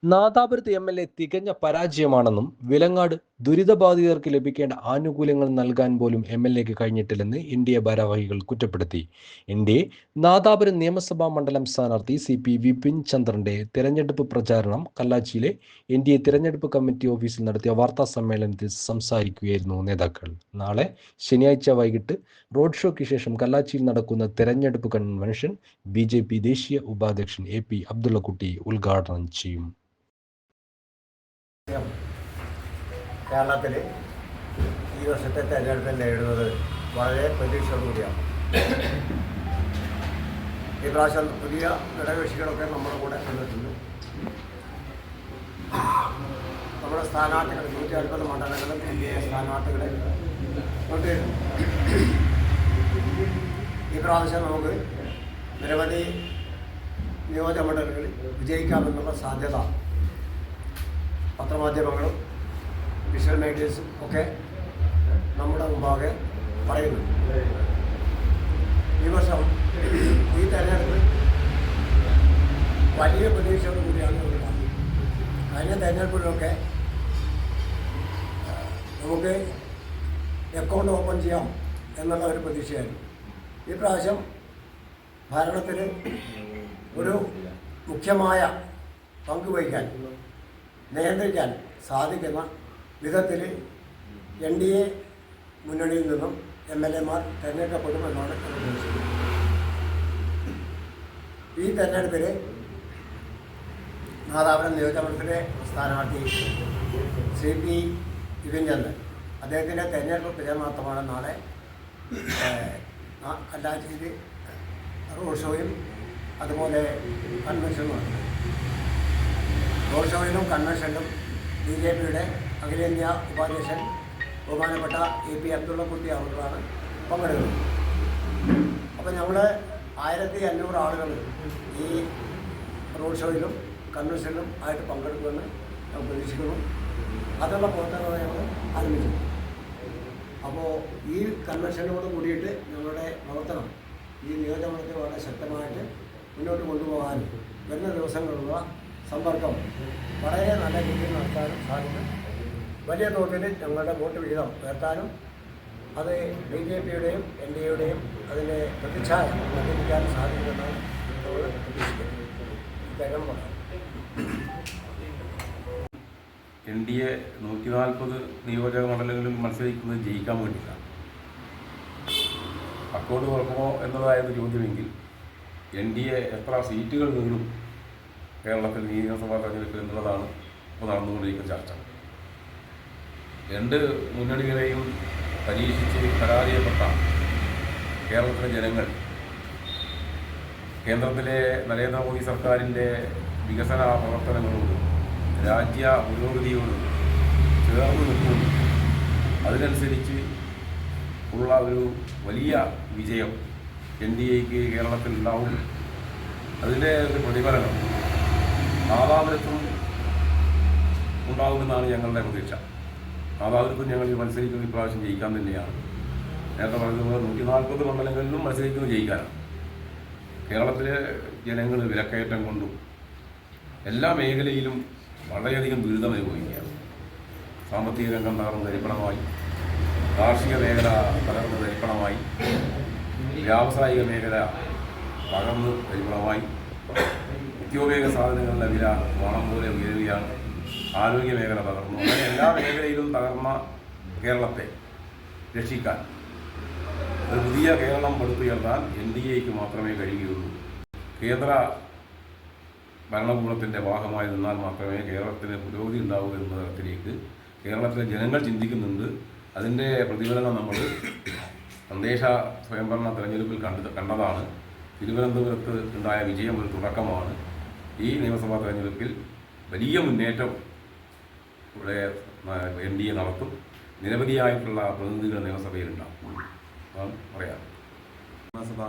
നാദാപുരത്ത് MLA തികഞ്ഞ പരാജയമാണെന്നും വിലങ്ങാട് ദുരിതബാധിതർക്ക് ലഭിക്കേണ്ട ആനുകൂല്യങ്ങൾ നൽകാൻ പോലും എം.എൽ.എക്ക് കഴിഞ്ഞിട്ടില്ലെന്ന് എൻ.ഡി.എ ഭാരവാഹികൾ കുറ്റപ്പെടുത്തി. എൻ.ഡി.എ നാദാപുരം നിയമസഭാ മണ്ഡലം സ്ഥാനാർത്ഥി സി.പി. വിപിൻ ചന്ദ്രന്റെ തെരഞ്ഞെടുപ്പ് പ്രചാരണം കല്ലാച്ചിയിലെ എൻ.ഡി.എ തെരഞ്ഞെടുപ്പ് കമ്മിറ്റി ഓഫീസിൽ നടത്തിയ വാർത്താ സമ്മേളനത്തിൽ സംസാരിക്കുകയായിരുന്നു നേതാക്കൾ. നാളെ ശനിയാഴ്ച വൈകിട്ട് റോഡ് ഷോയ്ക്ക് ശേഷം കല്ലാച്ചിയിൽ നടക്കുന്ന തെരഞ്ഞെടുപ്പ് കൺവെൻഷൻ ബി.ജെ.പി ദേശീയ ഉപാധ്യക്ഷൻ എ.പി. അബ്ദുള്ളക്കുട്ടി ഉദ്ഘാടനം ചെയ്യും. കേരളത്തിൽ ഈ വർഷത്തെ തെരഞ്ഞെടുപ്പിൽ നേടുന്നത് വളരെ പ്രതീക്ഷയോടുകൂടിയാണ്. ഈ പ്രാവശ്യം പുതിയ ഘടകകക്ഷികളൊക്കെ നമ്മുടെ കൂടെ കണ്ടിട്ടുണ്ട്. നമ്മുടെ സ്ഥാനാർത്ഥികൾ 150 മണ്ഡലങ്ങളും എൻ.ഡി.എ സ്ഥാനാർത്ഥികളെ കൊണ്ടുവരുന്നു. ഈ പ്രാവശ്യം നമുക്ക് നിരവധി നിയോജകമണ്ഡലങ്ങളിൽ വിജയിക്കാമെന്നുള്ള സാധ്യത പത്രമാധ്യമങ്ങളും വിഷ്വൽ മീഡിയസും ഒക്കെ നമ്മുടെ മുമ്പാകെ പറയുന്നു. ഈ വർഷം ഈ തെരഞ്ഞെടുപ്പ് വലിയ പ്രതീക്ഷയോടു കൂടിയാണ് കാണുന്നത്. കഴിഞ്ഞ തെരഞ്ഞെടുപ്പിലൊക്കെ നമുക്ക് അക്കൗണ്ട് ഓപ്പൺ ചെയ്യാം എന്നുള്ള ഒരു പ്രതീക്ഷയായിരുന്നു. ഈ പ്രാവശ്യം ഭരണത്തിൽ ഒരു മുഖ്യമായ പങ്ക് വഹിക്കാൻ നിയന്ത്രിക്കാൻ സാധിക്കുന്ന വിധത്തിൽ എൻ.ഡി.എ മുന്നണിയിൽ നിന്നും എം.എൽ.എമാർ തിരഞ്ഞെടുക്കപ്പെടുമെന്നാണ് പ്രതീക്ഷിക്കുന്നത്. ഈ തെരഞ്ഞെടുപ്പിൽ നാദാപുരം നിയോജകമണ്ഡലത്തിലെ സ്ഥാനാർത്ഥി സി.പി. വിപിൻ ചന്ദ്രൻ അദ്ദേഹത്തിൻ്റെ തെരഞ്ഞെടുപ്പ് പ്രചാരണാർത്ഥമാണ് നാളെ കല്ലാച്ചിയിൽ റോഡ് ഷോയും അതുപോലെ കൺവെൻഷനും നടത്തുന്നത്. റോഡ് ഷോയിലും കൺവെൻഷനിലും ബി.ജെ.പിയുടെ അഖിലേന്ത്യാ ഉപാധ്യക്ഷൻ ബഹുമാനപ്പെട്ട എ.പി. അബ്ദുള്ളക്കുട്ടി അവர்களാണ് പങ്കെടുക്കുന്നത്. അപ്പോൾ ഞങ്ങൾ 1500 ആളുകൾ ഈ റോഡ് ഷോയിലും കൺവെൻഷനിലും ആയിട്ട് പങ്കെടുക്കുമെന്ന് ഞങ്ങൾ പ്രതീക്ഷിക്കുന്നു. അതുള്ള പ്രവർത്തനങ്ങൾ ഞങ്ങൾ ആരംഭിച്ചു. അപ്പോൾ ഈ കൺവെൻഷനോട് കൂടിയിട്ട് ഞങ്ങളുടെ പ്രവർത്തനം ഈ നിയോജകമണ്ഡലത്തിൽ വളരെ ശക്തമായിട്ട് മുന്നോട്ട് കൊണ്ടുപോകാനും വരുന്ന ദിവസങ്ങളിലുള്ള സമ്പർക്കം വളരെ നല്ല രീതിയിൽ നടത്താനും സാധിക്കും. വലിയ തോതിൽ ഞങ്ങളുടെ വോട്ട് വിഹിതം ഉയർത്താനും അത് ബി.ജെ.പിയുടെയും എൻ.ഡി.എയുടെയും അതിൻ്റെ പ്രതിച്ഛായ വർദ്ധിപ്പിക്കാനും സാധിക്കുമെന്നാണ് നമ്മൾ പ്രതീക്ഷിക്കുന്നത്. ഇക്കാര്യം പറയാം. എൻ.ഡി.എ 140 നിയോജക മണ്ഡലങ്ങളിൽ മത്സരിക്കുന്നത് ജയിക്കാൻ വേണ്ടിയില്ല. അക്കൗണ്ട് തുറക്കുമോ എന്നതായിരുന്നു ചോദ്യമെങ്കിൽ എൻ.ഡി.എ എത്ര സീറ്റുകൾ നേടും കേരളത്തിൽ നിയമസഭാ തെരഞ്ഞെടുപ്പ് എന്നുള്ളതാണ് ഇപ്പോൾ നടന്നുകൊണ്ടിരിക്കുന്ന ചർച്ച. രണ്ട് മുന്നണികളെയും പരീക്ഷിച്ച് പരാജയപ്പെട്ട കേരളത്തിലെ ജനങ്ങൾ കേന്ദ്രത്തിലെ നരേന്ദ്രമോദി സർക്കാരിൻ്റെ വികസന പ്രവർത്തനങ്ങളോട് രാജ്യ പുരോഗതിയോട് ചേർന്ന് നിൽക്കുന്നു. അതിനനുസരിച്ച് ഉള്ള ഒരു വലിയ വിജയം എൻ.ഡി.എക്ക് കേരളത്തിൽ ഉണ്ടാവും. അതിൻ്റെ ഒരു പ്രതിഫലനം നാദാപുരത്തും ഉണ്ടാകുമെന്നാണ് ഞങ്ങളുടെ പ്രതീക്ഷ. നാദാപുരത്തും ഞങ്ങൾ ഈ മത്സരിക്കുന്ന ഇപ്രാവശ്യം ജയിക്കാൻ തന്നെയാണ്. നേരത്തെ പറഞ്ഞതുപോലെ 140 മണ്ഡലങ്ങളിലും മത്സരിക്കുന്നത് ജയിക്കാനാണ്. കേരളത്തിലെ ജനങ്ങൾ വിലക്കയറ്റം കൊണ്ടും എല്ലാ മേഖലയിലും വളരെയധികം ദുരിതം അനുഭവിക്കുകയാണ്. സാമ്പത്തിക രംഗം തകർന്ന് തരിപ്പണമായി, കാർഷിക മേഖല തകർന്ന് തരിപ്പണമായി, വ്യാവസായിക മേഖല തകർന്ന് തരിപ്പണമായി, നിത്യോപയോഗ സാധനങ്ങളുടെ വില വളം പോലെ ഉയരുകയാണ്. ആരോഗ്യ മേഖല തകർന്നു. അങ്ങനെ എല്ലാ മേഖലയിലും തകർന്ന കേരളത്തെ രക്ഷിക്കാൻ ഒരു പുതിയ കേരളം പടുത്തുയർത്താൻ എൻ.ഡി.എക്ക് മാത്രമേ കഴിയുകയുള്ളൂ. കേന്ദ്ര ഭരണകൂടത്തിൻ്റെ ഭാഗമായി നിന്നാൽ മാത്രമേ കേരളത്തിന് പുരോഗതി ഉണ്ടാവൂ എന്ന തരത്തിലേക്ക് കേരളത്തിലെ ജനങ്ങൾ ചിന്തിക്കുന്നുണ്ട്. അതിൻ്റെ പ്രതിഫലനം നമ്മൾ തദ്ദേശ സ്വയംഭരണ തെരഞ്ഞെടുപ്പിൽ കണ്ടതാണ്. തിരുവനന്തപുരത്ത് ഉണ്ടായ വിജയം ഒരു തുടക്കമാണ്. ഈ നിയമസഭാ തെരഞ്ഞെടുപ്പിൽ വലിയ മുന്നേറ്റം ഇവിടെ എൻ.ഡി.എ നടത്തും. നിരവധിയായിട്ടുള്ള പ്രതിനിധികൾ നിയമസഭയിലുണ്ടാവും. പറയാം. നിയമസഭാ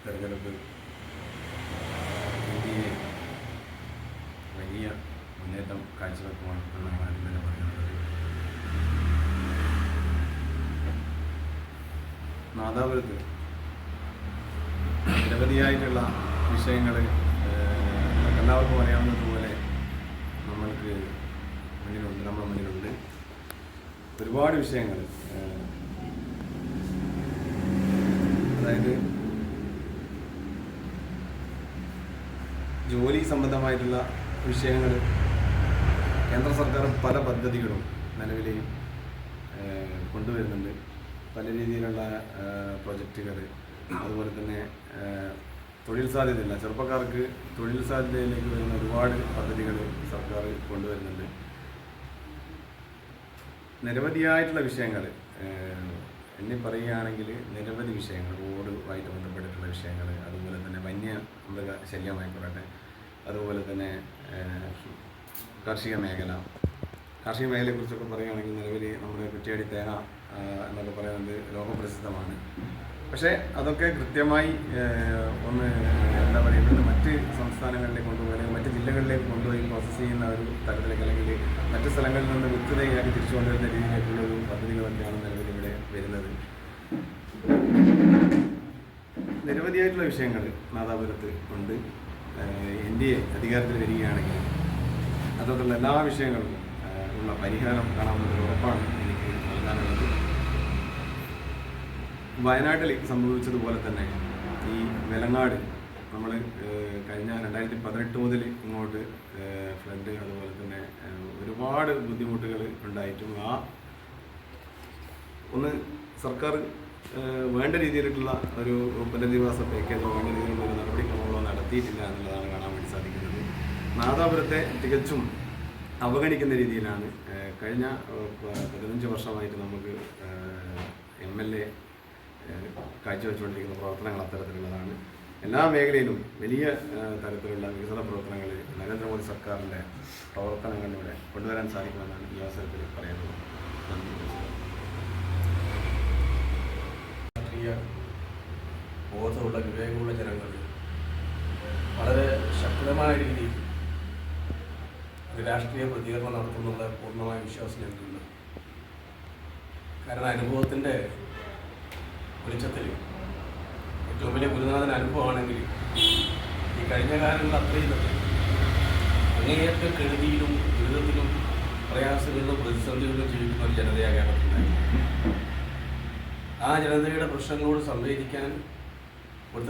തെരഞ്ഞെടുപ്പിൽ എൻ.ഡി.എ വലിയ മുന്നേറ്റം കാഴ്ചവെക്കുമെന്നാണ് ആദ്യം തന്നെ പറയുന്നത്. നാദാപുരത്ത് നിരവധിയായിട്ടുള്ള വിഷയങ്ങൾ എല്ലാവർക്കും അറിയാവുന്നതുപോലെ ഒരുപാട് വിഷയങ്ങൾ, അതായത് ജോലി സംബന്ധമായിട്ടുള്ള വിഷയങ്ങൾ കേന്ദ്ര സർക്കാർ പല പദ്ധതികളും നിലവിൽ കൊണ്ടുവരുന്നുണ്ട്. പല രീതിയിലുള്ള പ്രൊജക്റ്റുകൾ, അതുപോലെ തന്നെ തൊഴിൽ സാധ്യതയില്ല ചെറുപ്പക്കാർക്ക് തൊഴിൽ സാധ്യതയിലേക്ക് വരുന്ന ഒരുപാട് പദ്ധതികൾ സർക്കാർ കൊണ്ടുവരുന്നുണ്ട്. നിരവധിയായിട്ടുള്ള വിഷയങ്ങൾ എന്നെ പറയുകയാണെങ്കിൽ നിരവധി വിഷയങ്ങൾ, റോഡുമായിട്ട് ബന്ധപ്പെട്ടിട്ടുള്ള വിഷയങ്ങൾ, അതുപോലെ തന്നെ വന്യമൃഗ ശല്യമായിക്കൊള്ളട്ടെ, അതുപോലെ തന്നെ കാർഷിക മേഖലയെക്കുറിച്ചൊക്കെ പറയുകയാണെങ്കിൽ നിലവിൽ നമ്മുടെ കുറ്റ്യാടി തേങ്ങ എന്നൊക്കെ പറയുന്നത് ലോകപ്രസിദ്ധമാണ്. പക്ഷേ അതൊക്കെ കൃത്യമായി ഒന്ന് എന്താ പറയുക, ഇവിടുന്ന് മറ്റ് സംസ്ഥാനങ്ങളിലേക്ക് കൊണ്ടുപോയി അല്ലെങ്കിൽ മറ്റ് ജില്ലകളിലേക്ക് കൊണ്ടുപോയി പ്രോസസ്സ് ചെയ്യുന്ന ഒരു തരത്തിലേക്ക്, അല്ലെങ്കിൽ മറ്റ് സ്ഥലങ്ങളിൽ നിന്ന് വിത്തുതയാക്കി തിരിച്ചു കൊണ്ടുവരുന്ന രീതിയിലേക്കുള്ളൊരു പദ്ധതികളൊക്കെയാണ് നിലവിൽ ഇവിടെ വരുന്നത്. നിരവധിയായിട്ടുള്ള വിഷയങ്ങൾ നാദാപുരത്ത് ഉണ്ട്. NDA അധികാരത്തിൽ വരികയാണെങ്കിൽ അതുകൊണ്ടുള്ള എല്ലാ വിഷയങ്ങൾക്കും ഉള്ള പരിഹാരം കാണാമെന്നൊരു ഉറപ്പാണ് എനിക്ക് നൽകാനുള്ളത്. വയനാട്ടിൽ സംഭവിച്ചതുപോലെ തന്നെ ഈ വെലങ്ങാട് നമ്മൾ കഴിഞ്ഞ 2018 മുതൽ ഇങ്ങോട്ട് ഫ്ലഡ്, അതുപോലെ തന്നെ ഒരുപാട് ബുദ്ധിമുട്ടുകൾ ഉണ്ടായിട്ടും ഒന്ന് സർക്കാർ വേണ്ട രീതിയിലുള്ള ഒരു പുനരധിവാസ പാക്കേജോ വേണ്ട രീതിയിലുള്ള ഒരു നടപടിക്രമങ്ങളോ നടത്തിയിട്ടില്ല എന്നുള്ളതാണ് കാണാൻ വേണ്ടി സാധിക്കുന്നത്. നാദാപുരത്തെ തികച്ചും അവഗണിക്കുന്ന രീതിയിലാണ് കഴിഞ്ഞ 15 വർഷമായിട്ട് നമുക്ക് MLA കാഴ്ചവെച്ചുകൊണ്ടിരിക്കുന്ന പ്രവർത്തനങ്ങൾ അത്തരത്തിലുള്ളതാണ്. എല്ലാ മേഖലയിലും വലിയ തരത്തിലുള്ള വികസന പ്രവർത്തനങ്ങൾ നരേന്ദ്രമോദി സർക്കാരിൻ്റെ പ്രവർത്തനങ്ങളിലൂടെ കൊണ്ടുവരാൻ സാധിക്കുമെന്നാണ് ഈ അവസരത്തിൽ പറയുന്നത്. രാഷ്ട്രീയ ബോധമുള്ള വിവേകമുള്ള ജനങ്ങൾ വളരെ ശക്തമായ രീതിയിൽ രാഷ്ട്രീയ പ്രതികരണം നടത്തുന്നുള്ള പൂർണ്ണമായ വിശ്വാസം ഞങ്ങൾക്കുണ്ട്. കാരണം അനുഭവത്തിൻ്റെ വെളിച്ചത്തിൽ ഏറ്റവും വലിയ ഗുരുനാഥൻ അനുഭവമാണെങ്കിൽ ഈ കഴിഞ്ഞ കാലങ്ങളിൽ അത്രയും തന്നെ അങ്ങേയറ്റ കെടുതിയിലും ദുരിതത്തിലും പ്രയാസങ്ങളിലും പ്രതിസന്ധികളിലും ജീവിക്കുന്ന ഒരു ജനതയാണ് കേരളത്തിലുണ്ടായി. ആ ജനതയുടെ പ്രശ്നങ്ങളോട് സംവേദിക്കാൻ ഒരു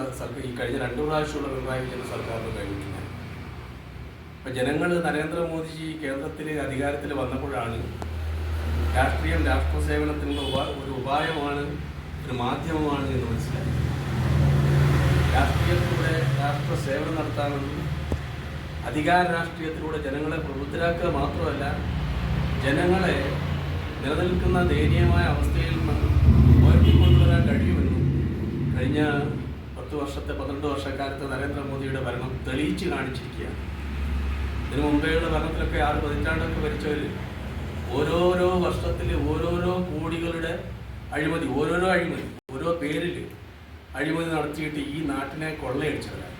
സർക്കാർ ഈ കഴിഞ്ഞ 2 പ്രാവശ്യമുള്ള പിണറായി വിജയൻ സർക്കാരിന് കഴിഞ്ഞിട്ടില്ല. ഇപ്പം ജനങ്ങൾ നരേന്ദ്രമോദിജി കേന്ദ്രത്തിൽ അധികാരത്തിൽ വന്നപ്പോഴാണ് രാഷ്ട്രീയം രാഷ്ട്ര സേവനത്തിനുള്ള ഒരു ഉപായമാണ്, ഒരു മാധ്യമമാണ് എന്ന് മനസ്സിലായി. രാഷ്ട്രീയത്തിലൂടെ രാഷ്ട്ര സേവനം നടത്താമെന്നും അധികാര രാഷ്ട്രീയത്തിലൂടെ ജനങ്ങളെ പ്രബുദ്ധരാക്കുക മാത്രമല്ല, ജനങ്ങളെ നിലനിൽക്കുന്ന ദയനീയമായ അവസ്ഥയിൽ നിന്ന് ഉയർത്തിക്കൊണ്ടുവരാൻ കഴിയുമെന്നും കഴിഞ്ഞ 12 വർഷക്കാലത്ത് നരേന്ദ്രമോദിയുടെ ഭരണം തെളിയിച്ച് കാണിച്ചിരിക്കുകയാണ്. ഇതിനു മുമ്പേയുള്ള ഭരണത്തിലൊക്കെ 6 പതിറ്റാണ്ടൊക്കെ ഭരിച്ചവർ ഓരോരോ വർഷത്തിൽ ഓരോരോ കോടികളുടെ അഴിമതി, ഓരോ പേരിൽ അഴിമതി നടത്തിയിട്ട് ഈ നാട്ടിനെ കൊള്ളയടിച്ചവരാണ്.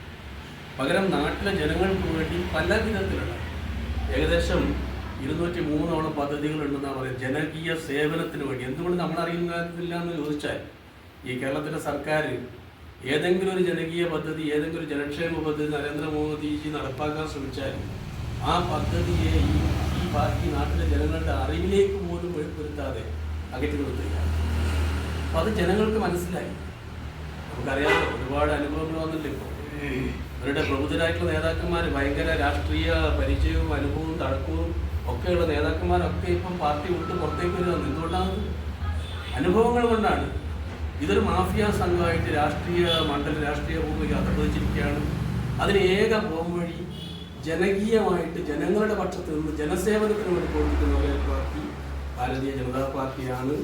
പകരം നാട്ടിലെ ജനങ്ങൾക്ക് വേണ്ടി പല വിധത്തിലുള്ള ഏകദേശം 203 പദ്ധതികളുണ്ടെന്നാണ് പറയുന്നത് ജനകീയ സേവനത്തിന് വേണ്ടി. എന്തുകൊണ്ട് നമ്മളറിയുന്നില്ല എന്ന് ചോദിച്ചാൽ, ഈ കേരളത്തിലെ സർക്കാർ ഏതെങ്കിലും ഒരു ജനകീയ പദ്ധതി, ഏതെങ്കിലും ഒരു ജനക്ഷേമ പദ്ധതി നരേന്ദ്രമോദിജി നടപ്പാക്കാൻ ശ്രമിച്ചാൽ ആ പദ്ധതിയെ ഈ നാട്ടിലെ ജനങ്ങളുടെ അറിവിലേക്ക് പോലും വരുത്താതെ അകറ്റി നിർത്തുകയാണ്. അപ്പം അത് ജനങ്ങൾക്ക് മനസ്സിലായി. നമുക്കറിയാമല്ലോ, ഒരുപാട് അനുഭവങ്ങൾ വന്നില്ല. ഇപ്പോൾ അവരുടെ പ്രബുദ്ധരായിട്ടുള്ള നേതാക്കന്മാർ, ഭയങ്കര രാഷ്ട്രീയ പരിചയവും അനുഭവവും തഴക്കവും ഒക്കെയുള്ള നേതാക്കന്മാരൊക്കെ ഇപ്പം പാർട്ടി വിട്ട് പുറത്തേക്ക് വരുന്നത് എന്തുകൊണ്ടാണ്? അനുഭവങ്ങൾ കൊണ്ടാണ്. ഇതൊരു മാഫിയ സംഘമായിട്ട് രാഷ്ട്രീയ ഭൂമിക അധപ്പതിച്ചിരിക്കുകയാണ്. അതിന് ഏക പോംവഴി ജനകീയമായിട്ട് ജനങ്ങളുടെ പക്ഷത്ത് നിന്ന് ജനസേവനത്തിന് വേണ്ടി പ്രവർത്തിക്കുന്ന ഒരേ പാർട്ടി ഭാരതീയ ജനതാ പാർട്ടിയാണ്.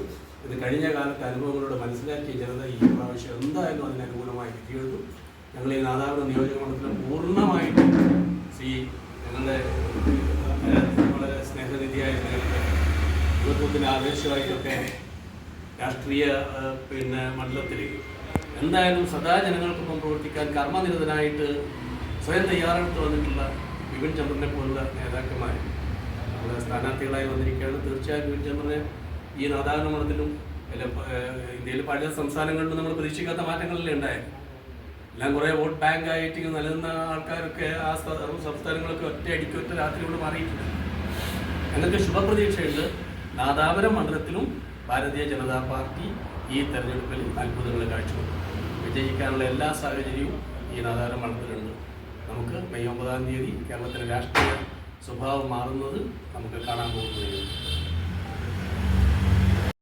ഇത് കഴിഞ്ഞ കാലത്തെ അനുഭവങ്ങളോട് മനസ്സിലാക്കിയ ജനത ഈ പ്രാവശ്യം എന്തായാലും അതിന് അനുകൂലമായി വിധി എഴുതും. ഞങ്ങൾ ഈ നാദാപുരം നിയോജക മണ്ഡലത്തിൽ പൂർണ്ണമായിട്ട് ഞങ്ങളുടെ വളരെ സ്നേഹനിധിയായ ജനങ്ങളുടെ യുവത്വത്തിന് ആവേശമായിട്ടൊക്കെ രാഷ്ട്രീയ മണ്ഡലത്തിൽ എന്തായാലും സദാ ജനങ്ങൾക്കൊപ്പം പ്രവർത്തിക്കാൻ കർമ്മനിരതനായിട്ട് സ്വയം തയ്യാറെടുത്ത് വന്നിട്ടുള്ള വിപിൻ ചന്ദ്രനെ പോലുള്ള നേതാക്കന്മാർ നമ്മുടെ സ്ഥാനാർത്ഥികളായി വന്നിരിക്കുകയാണ്. തീർച്ചയായും വിപിൻ ചന്ദ്രനെ ഈ നാദാപുരം മണ്ഡലത്തിലും ഇന്ത്യയിൽ പല സംസ്ഥാനങ്ങളിലും നമ്മൾ പ്രതീക്ഷിക്കാത്ത മാറ്റങ്ങളല്ലേ ഉണ്ടായത്. എല്ലാം കുറേ വോട്ട് ബാങ്ക് ആയിട്ട് നിലനിന്ന ആൾക്കാരൊക്കെ ആ സംസ്ഥാനങ്ങളൊക്കെ ഒറ്റ രാത്രി കൊണ്ട് മാറിയിട്ടുണ്ട്. ഞങ്ങൾക്ക് ശുഭപ്രതീക്ഷയുണ്ട്. നാദാപുരം മണ്ഡലത്തിലും ഭാരതീയ ജനതാ പാർട്ടി ഈ തെരഞ്ഞെടുപ്പിൽ അത്ഭുതങ്ങൾ കാഴ്ചവെക്കും. വിജയിക്കാനുള്ള എല്ലാ സാഹചര്യവും ഈ നാദാപുരം മണ്ഡലത്തിലുണ്ട്. നമുക്ക് മെയ് 9 കേരളത്തിലെ രാഷ്ട്രീയ സ്വഭാവം മാറുന്നത് നമുക്ക് കാണാൻ പോകുന്നതാണ്.